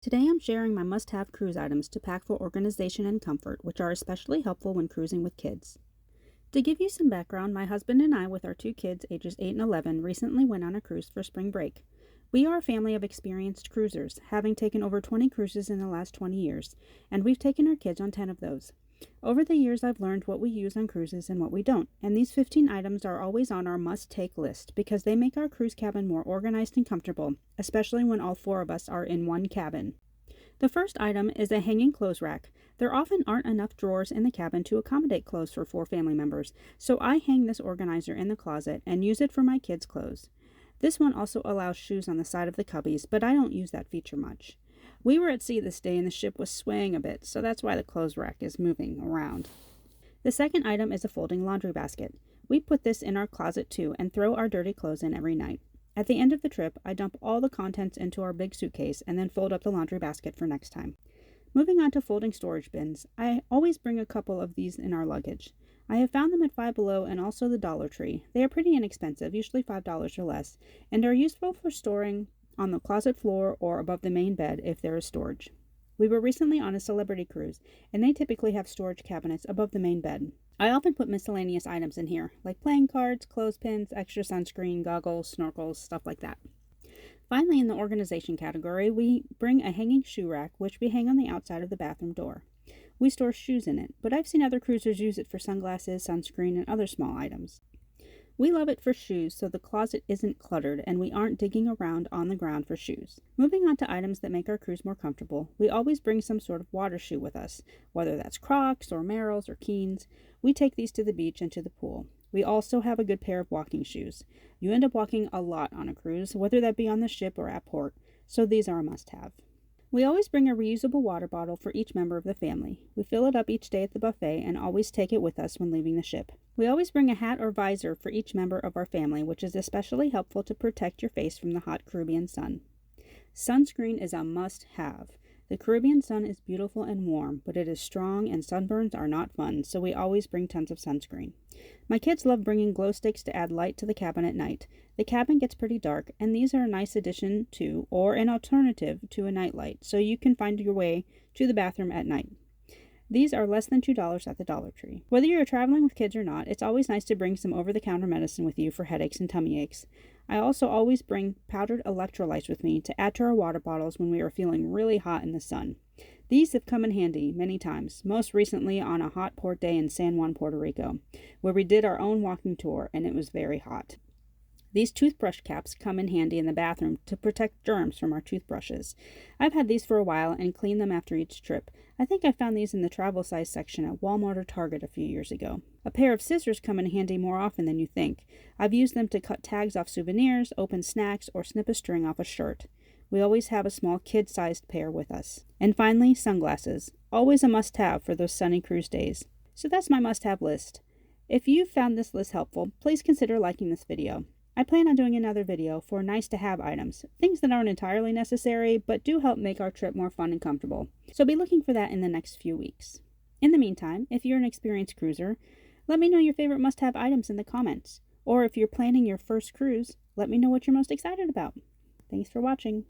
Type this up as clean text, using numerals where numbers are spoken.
Today I'm sharing my must-have cruise items to pack for organization and comfort, which are especially helpful when cruising with kids. To give you some background, my husband and I, with our two kids ages 8 and 11, recently went on a cruise for spring break. We are a family of experienced cruisers, having taken over 20 cruises in the last 20 years, and we've taken our kids on 10 of those. Over the years, I've learned what we use on cruises and what we don't, and these 15 items are always on our must-take list because they make our cruise cabin more organized and comfortable, especially when all four of us are in one cabin. The first item is a hanging clothes rack. There often aren't enough drawers in the cabin to accommodate clothes for four family members, so I hang this organizer in the closet and use it for my kids' clothes. This one also allows shoes on the side of the cubbies, but I don't use that feature much. We were at sea this day and the ship was swaying a bit, so that's why the clothes rack is moving around. The second item is a folding laundry basket. We put this in our closet too and throw our dirty clothes in every night. At the end of the trip, I dump all the contents into our big suitcase and then fold up the laundry basket for next time. Moving on to folding storage bins, I always bring a couple of these in our luggage. I have found them at Five Below and also the Dollar Tree. They are pretty inexpensive, usually $5 or less, and are useful for storing on the closet floor or above the main bed if there is storage. We were recently on a celebrity cruise, and they typically have storage cabinets above the main bed. I often put miscellaneous items in here, like playing cards, clothespins, extra sunscreen, goggles, snorkels, stuff like that. Finally, in the organization category, we bring a hanging shoe rack, which we hang on the outside of the bathroom door. We store shoes in it, but I've seen other cruisers use it for sunglasses, sunscreen, and other small items. We love it for shoes so the closet isn't cluttered and we aren't digging around on the ground for shoes. Moving on to items that make our cruise more comfortable, we always bring some sort of water shoe with us, whether that's Crocs or Merrell's or Keens. We take these to the beach and to the pool. We also have a good pair of walking shoes. You end up walking a lot on a cruise, whether that be on the ship or at port, so these are a must-have. We always bring a reusable water bottle for each member of the family. We fill it up each day at the buffet and always take it with us when leaving the ship. We always bring a hat or visor for each member of our family, which is especially helpful to protect your face from the hot Caribbean sun. Sunscreen is a must-have. The Caribbean sun is beautiful and warm, but it is strong and sunburns are not fun, so we always bring tons of sunscreen. My kids love bringing glow sticks to add light to the cabin at night. The cabin gets pretty dark, and these are a nice addition to, or an alternative to, a nightlight, so you can find your way to the bathroom at night. These are less than $2 at the Dollar Tree. Whether you're traveling with kids or not, it's always nice to bring some over-the-counter medicine with you for headaches and tummy aches. I also always bring powdered electrolytes with me to add to our water bottles when we are feeling really hot in the sun. These have come in handy many times, most recently on a hot port day in San Juan, Puerto Rico, where we did our own walking tour and it was very hot. These toothbrush caps come in handy in the bathroom to protect germs from our toothbrushes. I've had these for a while and clean them after each trip. I think I found these in the travel size section at Walmart or Target a few years ago. A pair of scissors come in handy more often than you think. I've used them to cut tags off souvenirs, open snacks, or snip a string off a shirt. We always have a small kid-sized pair with us. And finally, sunglasses. Always a must-have for those sunny cruise days. So that's my must-have list. If you found this list helpful, please consider liking this video. I plan on doing another video for nice-to-have items, things that aren't entirely necessary, but do help make our trip more fun and comfortable. So be looking for that in the next few weeks. In the meantime, if you're an experienced cruiser, let me know your favorite must-have items in the comments. Or if you're planning your first cruise, let me know what you're most excited about. Thanks for watching.